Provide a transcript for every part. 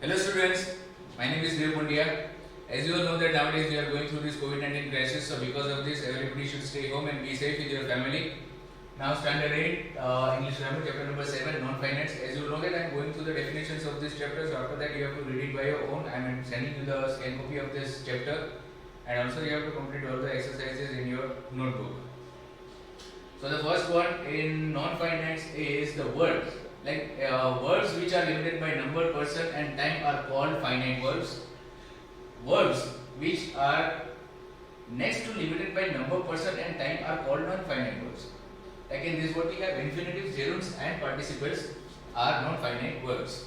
Hello students, my name is Dev Pundia. As you all know that nowadays we are going through this COVID-19 crisis, so because of this everybody should stay home and be safe with your family. Now standard 8, English grammar chapter number 7, non-finance. As you know that I am going through the definitions of this chapter, so after that you have to read it by your own. I am sending you the scan copy of this chapter and also you have to complete all the exercises in your notebook. So the first one in non-finance is the words. Like words which are limited by number, person and time are called finite verbs. Words which are next to limited by number, person and time are called non-finite verbs. Like in this what we have infinitives, gerunds and participles are non-finite verbs.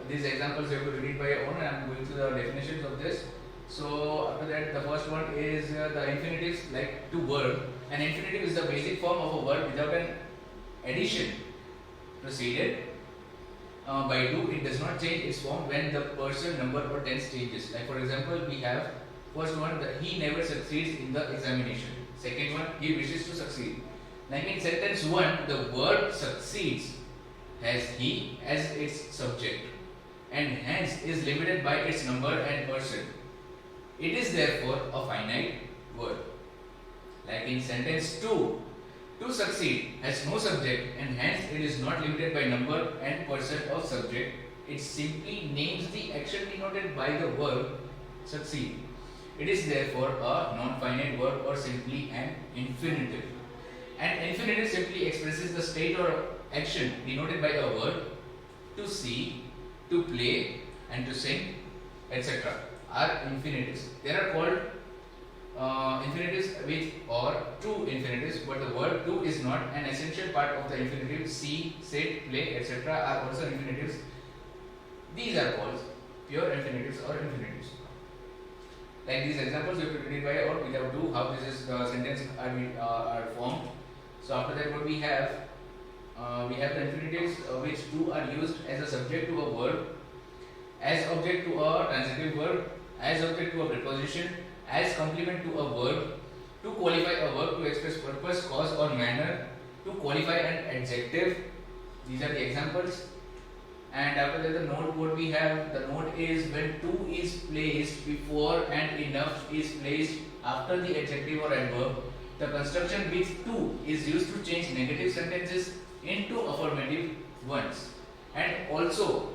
These examples you have to read it by your own and I am going through the definitions of this. So after that the first one is the infinitives like to verb. An infinitive is the basic form of a verb without an addition preceded by do. It does not change its form when the person, number or tense changes. Like for example we have first one that he never succeeds in the examination. Second one he wishes to succeed. Like in sentence 1 the word succeeds has he as its subject and hence is limited by its number and person. It is therefore a finite word. Like in sentence 2, to succeed has no subject and hence it is not limited by number and person of subject. It simply names the action denoted by the verb succeed. It is therefore a non-finite verb or simply an infinitive. An infinitive simply expresses the state or action denoted by a verb to see, to play and to sing, etc. are infinitives. They are called infinitives with or to infinitives, but the word to is not an essential part of the infinitive. See, sit, play, etc. are also infinitives. These are called pure infinitives or infinitives. Like these examples, you have to read by or without do, how this is the sentence are formed. So after that, what we have the infinitives which do are used as a subject to a verb, as object to a transitive verb, as object to a preposition, as complement to a verb, to qualify a verb to express purpose, cause or manner, to qualify an adjective. These are the examples. And after that the note what we have, the note is when to is placed before and enough is placed after the adjective or adverb. The construction with to is used to change negative sentences into affirmative ones and also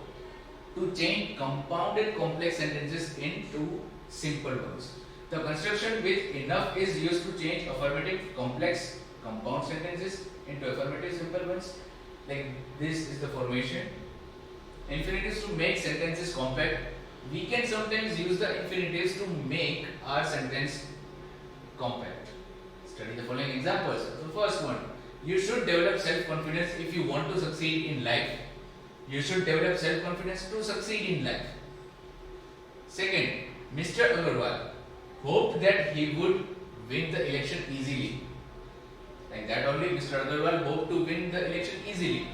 to change compounded complex sentences into simple ones. The construction with enough is used to change affirmative complex compound sentences into affirmative simple ones. Like this is the formation. Infinitives to make sentences compact. We can sometimes use the infinitives to make our sentence compact. Study the following examples. The first one, you should develop self-confidence if you want to succeed in life. You should develop self-confidence to succeed in life. Second, Mr. Agarwal hoped that he would win the election easily. Like that only, Mr. Agarwal hoped to win the election easily.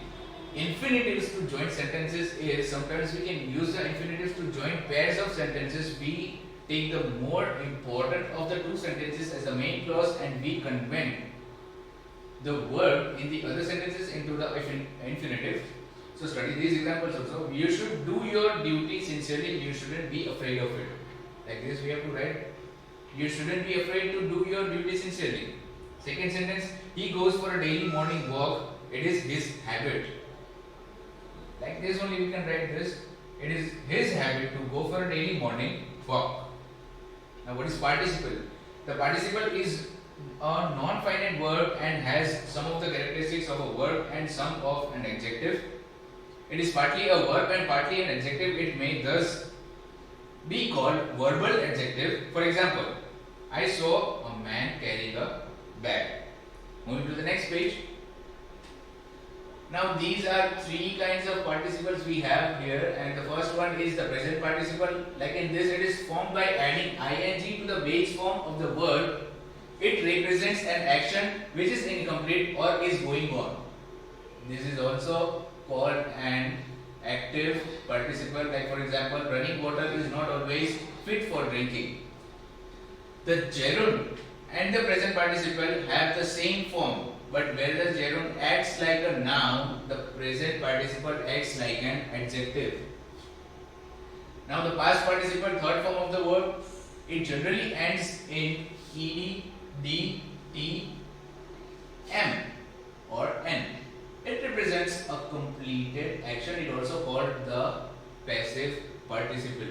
Infinitives to join sentences is sometimes we can use the infinitives to join pairs of sentences. We take the more important of the two sentences as the main clause and we convert the verb in the other sentences into the infinitive. So study these examples also. You should do your duty sincerely. You shouldn't be afraid of it. Like this we have to write. You shouldn't be afraid to do your duty sincerely. Second sentence, he goes for a daily morning walk. It is his habit. Like this only we can write this. It is his habit to go for a daily morning walk. Now what is participle? The participle is a non-finite verb and has some of the characteristics of a verb and some of an adjective. It is partly a verb and partly an adjective. It may thus be called verbal adjective. For example, I saw a man carrying a bag. Moving to the next page. Now these are three kinds of participles we have here, and the first one is the present participle. Like in this it is formed by adding ing to the base form of the word. It represents an action which is incomplete or is going on. This is also called an active participle. Like for example, running water is not always fit for drinking. The gerund and the present participle have the same form. but whereas gerund acts like a noun, the present participle acts like an adjective. Now the past participle, third form of the verb, it generally ends in ed, d, t, m or n. It represents a completed action. It also called the passive participle.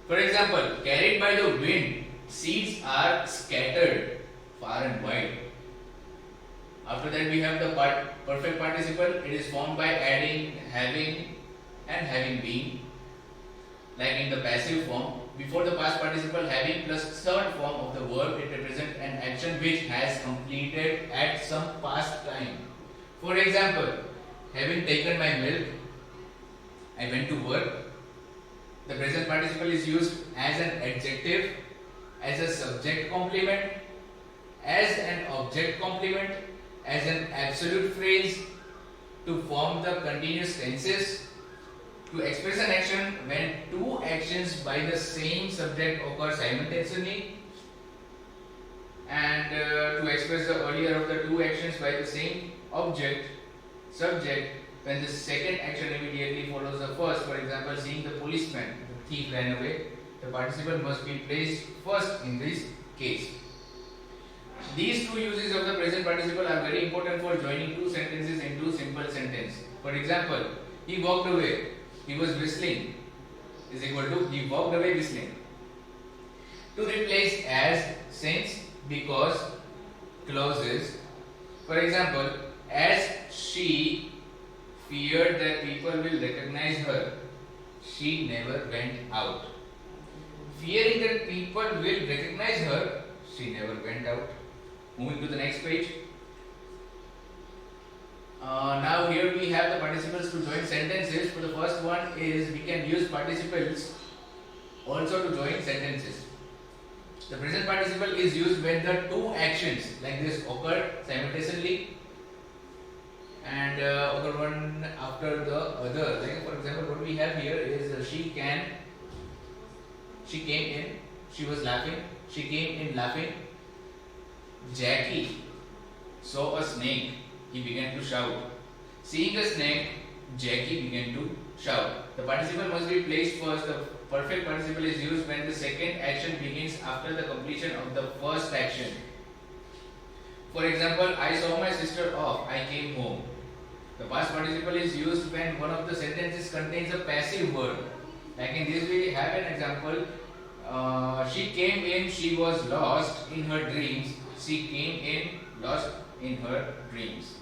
For example, carried by the wind, seeds are scattered far and wide. After that we have the perfect participle. It is formed by adding having and having been, like in the passive form. Before the past participle, having plus third form of the verb, it represents an action which has completed at some past time. For example, having taken my milk, I went to work. The present participle is used as an adjective, as a subject complement, as an object complement, as an absolute phrase, to form the continuous tenses, to express an action when two actions by the same subject occur simultaneously, and to express the earlier of the two actions by the same object, subject, when the second action immediately follows the first. For example, seeing the policeman, the thief ran away, the participle must be placed first in this case. These two uses of the present participle are very important for joining two sentences into simple sentence. For example, he walked away, he was whistling, is equal to he walked away whistling. To replace as, since, because clauses. For example, as she feared that people will recognize her, she never went out. Fearing that people will recognize her, she never went out. Moving to the next page. Now here we have the participles to join sentences. For the first one is we can use participles also to join sentences. The present participle is used when the two actions like this occur simultaneously and occur one after the other. Like for example, what we have here is she came in, she was laughing, she came in laughing. Jackie saw a snake, he began to shout. Seeing a snake, Jackie began to shout. The participle must be placed first. The perfect participle is used when the second action begins after the completion of the first action. For example, I saw my sister off, I came home. The past participle is used when one of the sentences contains a passive word. Like in this we have an example. She came in, she was lost in her dreams. She came in, lost in her dreams.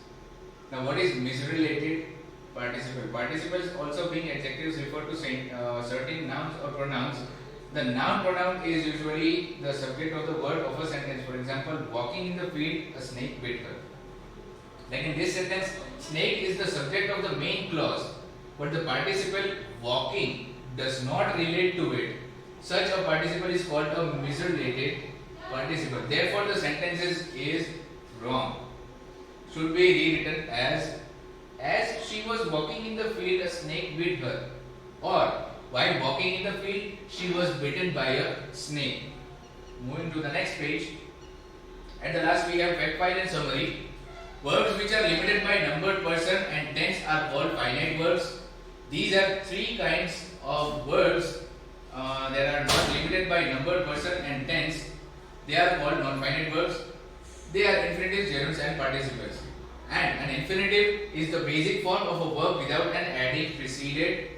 Now what is mis-related participle? Participles also being adjectives refer to certain nouns or pronouns. The noun pronoun is usually the subject of the word of a sentence. For example, walking in the field, a snake bit her. Like in this sentence, snake is the subject of the main clause, but the participle walking does not relate to it. Such a participle is called a mis-related participle. Therefore, the sentence is wrong. Should be rewritten as she was walking in the field, a snake bit her. Or while walking in the field, she was bitten by a snake. Moving to the next page. At the last, we have fact file and summary. Verbs which are limited by numbered person and tense are called finite verbs. These are three kinds of verbs that are not limited by numbered person and tense. They are called non-finite verbs. They are infinitives, gerunds and participles. And an infinitive is the basic form of a verb without an adjective preceded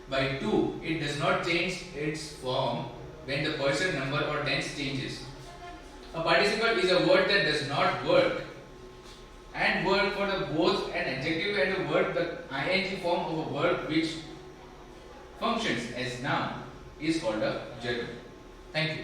by to. It does not change its form when the person, number or tense changes. A participle is a word that does not work and work for the both an adjective and a word. The ing form of a verb which functions as noun is called a gerund. Thank you.